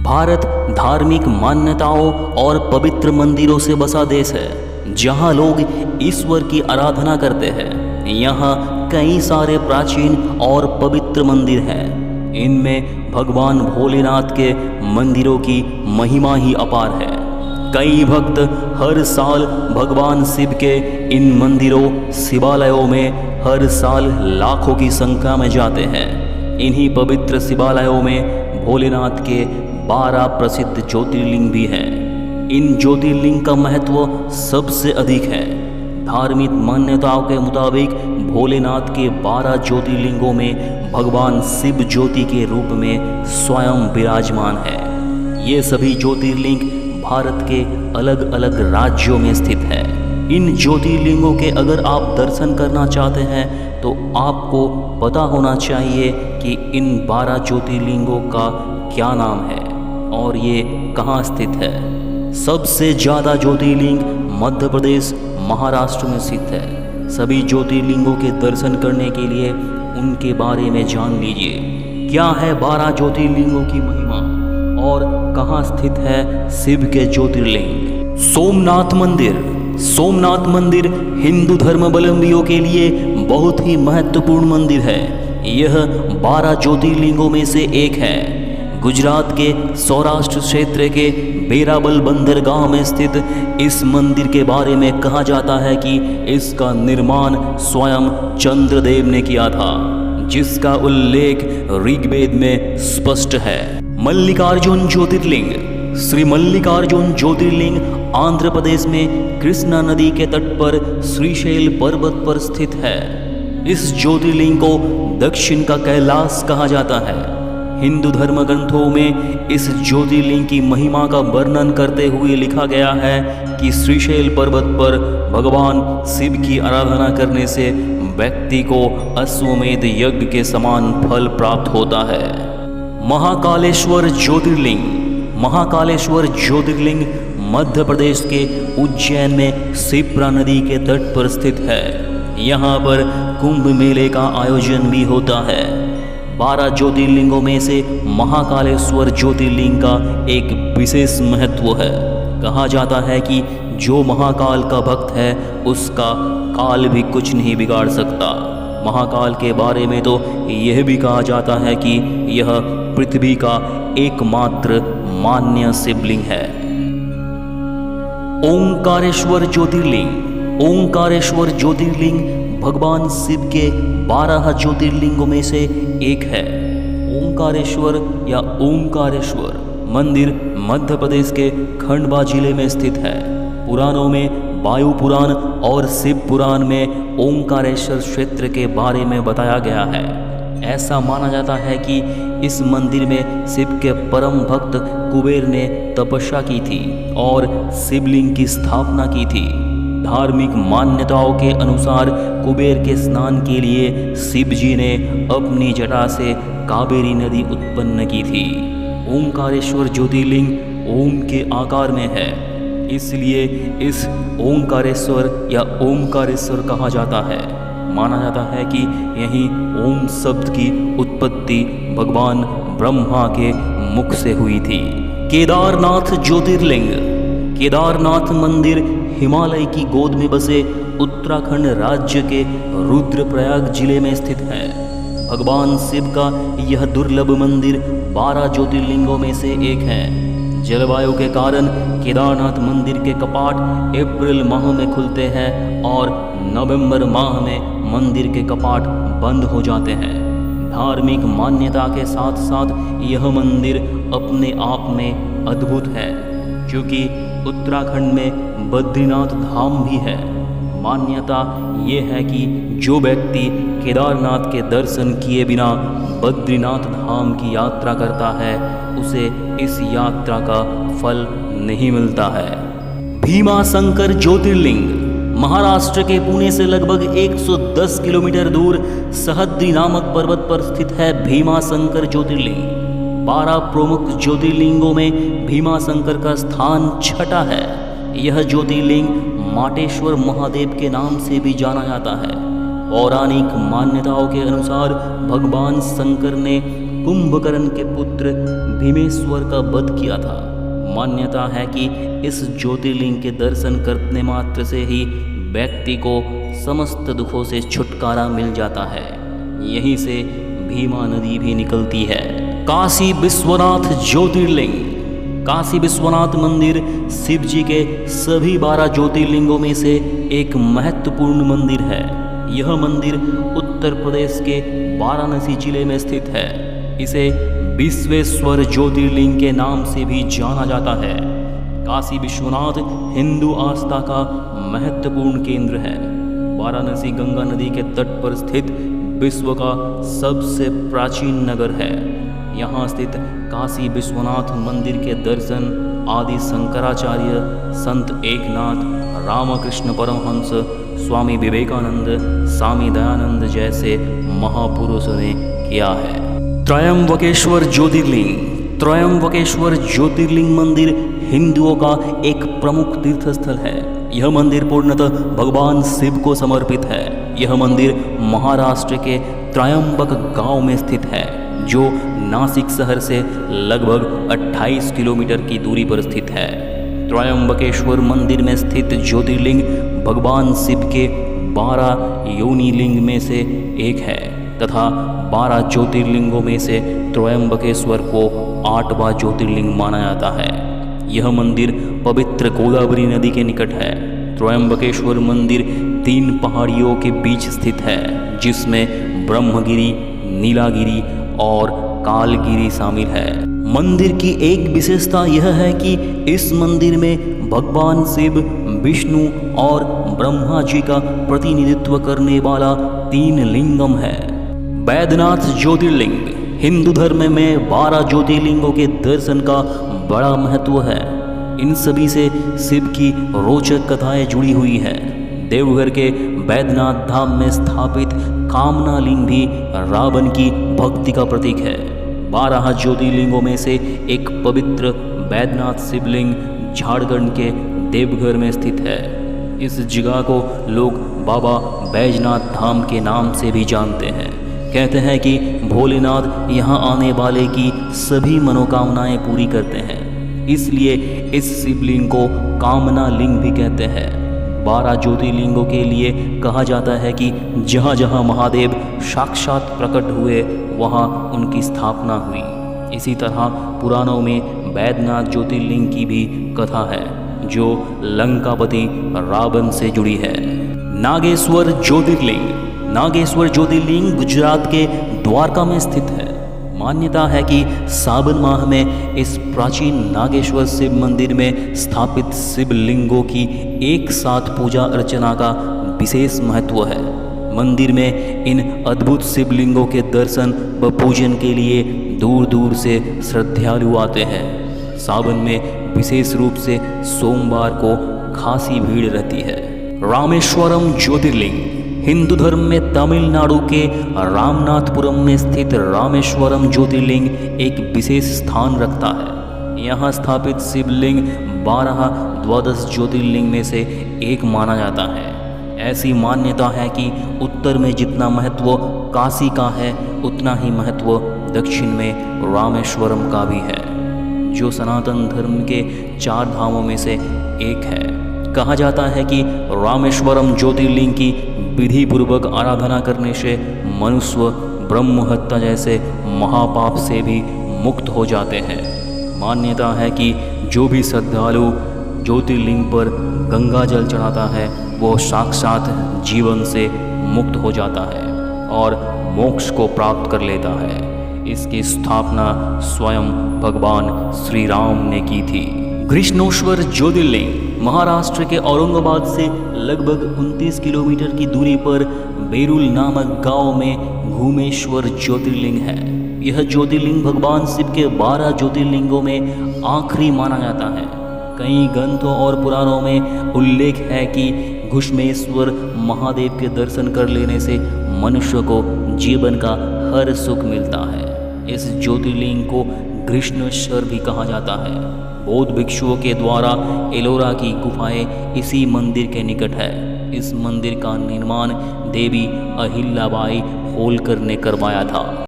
भारत धार्मिक मान्यताओं और पवित्र मंदिरों से बसा देश है, जहां लोग ईश्वर की आराधना करते हैं। यहाँ कई सारे प्राचीन और पवित्र मंदिर हैं। इनमें भगवान भोलेनाथ के मंदिरों की महिमा ही अपार है। कई भक्त हर साल भगवान शिव के इन मंदिरों शिवालयों में हर साल लाखों की संख्या में जाते हैं। इन्हीं पवित्र शिवालयों में भोलेनाथ के 12 प्रसिद्ध ज्योतिर्लिंग भी हैं। इन ज्योतिर्लिंग का महत्व सबसे अधिक है। धार्मिक मान्यताओं के मुताबिक भोलेनाथ के 12 ज्योतिर्लिंगों में भगवान शिव ज्योति के रूप में स्वयं विराजमान है। ये सभी ज्योतिर्लिंग भारत के अलग अलग राज्यों में स्थित है। इन ज्योतिर्लिंगों के अगर आप दर्शन करना चाहते हैं तो आपको पता होना चाहिए कि इन 12 ज्योतिर्लिंगों का क्या नाम है और ये कहाँ स्थित है। सबसे ज़्यादा ज्योतिर्लिंग मध्य प्रदेश, महाराष्ट्र में स्थित है। सभी ज्योतिर्लिंगों के दर्शन करने के लिए उनके बारे में जान लीजिए। क्या है 12 ज्योतिर्लिंगों की महिमा और कहाँ स्थित है शिव के ज्योतिर्लिंग। सोमनाथ मंदिर। सोमनाथ मंदिर हिंदू धर्मावलंबियों के लिए बहुत ही महत्वपूर्ण मंदिर है। यह 12 ज्योतिर्लिंगों में से एक है। गुजरात के सौराष्ट्र क्षेत्र के बेराबल बंदरगाह में स्थित इस मंदिर के बारे में कहा जाता है कि इसका निर्माण स्वयं चंद्रदेव ने किया था, जिसका उल्लेख ऋग्वेद में स्पष्ट है। मल्लिकार्जुन ज्योतिर्लिंग। श्री मल्लिकार्जुन ज्योतिर्लिंग आंध्र प्रदेश में कृष्णा नदी के तट पर श्रीशैल पर्वत पर स्थित है। इस ज्योतिर्लिंग को दक्षिण का कैलाश कहा जाता है। हिंदू धर्म ग्रंथों में इस ज्योतिर्लिंग की महिमा का वर्णन करते हुए लिखा गया है कि श्रीशैल पर्वत पर भगवान शिव की आराधना करने से व्यक्ति को अश्वमेध यज्ञ के समान फल प्राप्त होता है। महाकालेश्वर ज्योतिर्लिंग। महाकालेश्वर ज्योतिर्लिंग मध्य प्रदेश के उज्जैन में शिप्रा नदी के तट पर स्थित है। यहाँ पर कुंभ मेले का आयोजन भी होता है। 12 ज्योतिर्लिंगों में से महाकालेश्वर ज्योतिर्लिंग का एक विशेष महत्व है। कहा जाता है कि जो महाकाल का भक्त है उसका काल भी कुछ नहीं बिगाड़ सकता। महाकाल के बारे में तो यह भी कहा जाता है कि यह पृथ्वी का एकमात्र मान्य शिवलिंग है। ओंकारेश्वर ज्योतिर्लिंग। ओंकारेश्वर ज्योतिर्लिंग भगवान शिव के 12 ज्योतिर्लिंगों में से एक है। ओंकारेश्वर या ओंकारेश्वर मंदिर मध्य प्रदेश के खंडवा जिले में स्थित है। पुराणों में वायु पुराण और शिव पुराण में ओंकारेश्वर क्षेत्र के बारे में बताया गया है। ऐसा माना जाता है कि इस मंदिर में शिव के परम भक्त कुबेर ने तपस्या की थी और शिवलिंग की स्थापना की थी। धार्मिक मान्यताओं के अनुसार कुबेर के स्नान के लिए शिव जी ने अपनी जटा से कावेरी नदी उत्पन्न की थी। ओंकारेश्वर ज्योतिर्लिंग ओम के आकार में है, इसलिए इस ओंकारेश्वर या ओंकारेश्वर कहा जाता है। माना जाता है कि यही ओम शब्द की उत्पत्ति भगवान ब्रह्मा के मुख से हुई थी। केदारनाथ ज्योतिर्लिंग। केदारनाथ मंदिर हिमालय की गोद में बसे उत्तराखंड राज्य के रुद्रप्रयाग जिले में स्थित है। भगवान शिव का यह दुर्लभ मंदिर 12 ज्योतिर्लिंगों में से एक है। जलवायु के कारण केदारनाथ मंदिर के कपाट अप्रैल माह में खुलते हैं और नवंबर माह में मंदिर के कपाट बंद हो जाते हैं। धार्मिक मान्यता के साथ साथ यह मंदिर अपने आप में अद्भुत है, क्योंकि उत्तराखंड में बद्रीनाथ धाम भी है। मान्यता ये है कि जो व्यक्ति केदारनाथ के दर्शन किए बिना बद्रीनाथ धाम की यात्रा करता है उसे इस यात्रा का फल नहीं मिलता है। भीमाशंकर ज्योतिर्लिंग। महाराष्ट्र के पुणे से लगभग 110 किलोमीटर दूर सह्याद्री नामक पर्वत पर स्थित है भीमाशंकर ज्योतिर्लिंग। 12 प्रमुख ज्योतिर्लिंगों में भीमाशंकर का स्थान छठा है। यह ज्योतिर्लिंग माटेश्वर महादेव के नाम से भी जाना जाता है। पौराणिक मान्यताओं के अनुसार भगवान शंकर ने कुंभकर्ण के पुत्र भीमेश्वर का वध किया था। मान्यता है कि इस ज्योतिर्लिंग के दर्शन करने मात्र से ही व्यक्ति को समस्त दुखों से छुटकारा मिल जाता है। यहीं से भीमा नदी भी निकलती है। काशी विश्वनाथ ज्योतिर्लिंग। काशी विश्वनाथ मंदिर शिव जी के सभी 12 ज्योतिर्लिंगों में से एक महत्वपूर्ण मंदिर है। यह मंदिर उत्तर प्रदेश के वाराणसी जिले में स्थित है। इसे विश्वेश्वर ज्योतिर्लिंग के नाम से भी जाना जाता है। काशी विश्वनाथ हिंदू आस्था का महत्वपूर्ण केंद्र है। वाराणसी गंगा नदी के तट पर स्थित विश्व का सबसे प्राचीन नगर है। यहाँ स्थित काशी विश्वनाथ मंदिर के दर्शन आदि शंकराचार्य, संत एकनाथ, रामकृष्ण परमहंस, स्वामी विवेकानंद, स्वामी दयानंद जैसे महापुरुषों ने किया है। त्रयंबकेश्वर ज्योतिर्लिंग। त्रयंबकेश्वर ज्योतिर्लिंग मंदिर हिंदुओं का एक प्रमुख तीर्थस्थल है। यह मंदिर पूर्णतः भगवान शिव को समर्पित है। यह मंदिर महाराष्ट्र के त्रयंबक गांव में स्थित है, जो नासिक शहर से लगभग 28 किलोमीटर की दूरी पर स्थित है। त्रयंबकेश्वर मंदिर में स्थित ज्योतिर्लिंग भगवान शिव के 12 योनिलिंग में से एक है तथा 12 ज्योतिर्लिंगों में से त्रयंबकेश्वर को 8वां ज्योतिर्लिंग माना जाता है। यह मंदिर पवित्र गोदावरी नदी के निकट है। त्रयंबकेश्वर मंदिर 3 पहाड़ियों के बीच स्थित है, जिसमें ब्रह्मगिरी, नीलागिरी और कालगिरी शामिल है। मंदिर की एक विशेषता यह है कि इस मंदिर में भगवान शिव, विष्णु और ब्रह्मा जी का प्रतिनिधित्व करने वाला 3 लिंगम है। बैद्यनाथ ज्योतिर्लिंग। हिंदू धर्म में 12 ज्योतिर्लिंगों के दर्शन का बड़ा महत्व है। इन सभी से शिव की रोचक कथाएं जुड़ी हुई हैं। देवघर के बैद्यनाथ धाम में स्थापित कामना लिंग भी रावण की भक्ति का प्रतीक है। 12 ज्योतिर्लिंगों में से एक पवित्र बैद्यनाथ शिवलिंग झारखंड के देवघर में स्थित है। इस जगह को लोग बाबा बैजनाथ धाम के नाम से भी जानते हैं। कहते हैं कि भोलेनाथ यहाँ आने वाले की सभी मनोकामनाएं पूरी करते हैं, इसलिए इस शिवलिंग को कामना लिंग भी कहते हैं। 12 ज्योतिर्लिंगों के लिए कहा जाता है कि जहाँ जहाँ महादेव साक्षात प्रकट हुए वहाँ उनकी स्थापना हुई। इसी तरह पुराणों में बैद्यनाथ ज्योतिर्लिंग की भी कथा है, जो लंकापति रावण से जुड़ी है। नागेश्वर ज्योतिर्लिंग। नागेश्वर ज्योतिर्लिंग गुजरात के द्वारका में स्थित है। मान्यता है कि सावन माह में इस प्राचीन नागेश्वर शिव मंदिर में स्थापित शिवलिंगों की एक साथ पूजा अर्चना का विशेष महत्व है। मंदिर में इन अद्भुत शिवलिंगों के दर्शन व पूजन के लिए दूर दूर से श्रद्धालु आते हैं। सावन में विशेष रूप से सोमवार को खासी भीड़ रहती है। रामेश्वरम ज्योतिर्लिंग। हिंदू धर्म में तमिलनाडु के रामनाथपुरम में स्थित रामेश्वरम ज्योतिर्लिंग एक विशेष स्थान रखता है। यहाँ स्थापित शिवलिंग 12 द्वादश ज्योतिर्लिंग में से एक माना जाता है। ऐसी मान्यता है कि उत्तर में जितना महत्व काशी का है, उतना ही महत्व दक्षिण में रामेश्वरम का भी है, जो सनातन धर्म के 4 धामों में से एक है। कहा जाता है कि रामेश्वरम ज्योतिर्लिंग की विधि पूर्वक आराधना करने से मनुष्य ब्रह्म हत्या जैसे महापाप से भी मुक्त हो जाते हैं। मान्यता है कि जो भी श्रद्धालु ज्योतिर्लिंग पर गंगा जल चढ़ाता है, वो साक्षात जीवन से मुक्त हो जाता है और मोक्ष को प्राप्त कर लेता है। इसकी स्थापना स्वयं भगवान श्री राम ने की थी। कृष्णेश्वर ज्योतिर्लिंग। महाराष्ट्र के औरंगाबाद से लगभग 29 किलोमीटर की दूरी पर बेरुल नामक गांव में घूमेश्वर ज्योतिर्लिंग है। यह ज्योतिर्लिंग भगवान शिव के 12 ज्योतिर्लिंगों में आखिरी माना जाता है। कई ग्रंथों और पुराणों में उल्लेख है कि घुश्मेश्वर महादेव के दर्शन कर लेने से मनुष्य को जीवन का हर सुख मिलता है। इस ज्योतिर्लिंग को कृष्णेश्वर भी कहा जाता है। बौद्ध भिक्षुओं के द्वारा एलोरा की गुफाएं इसी मंदिर के निकट है। इस मंदिर का निर्माण देवी अहिल्याबाई होलकर ने करवाया था।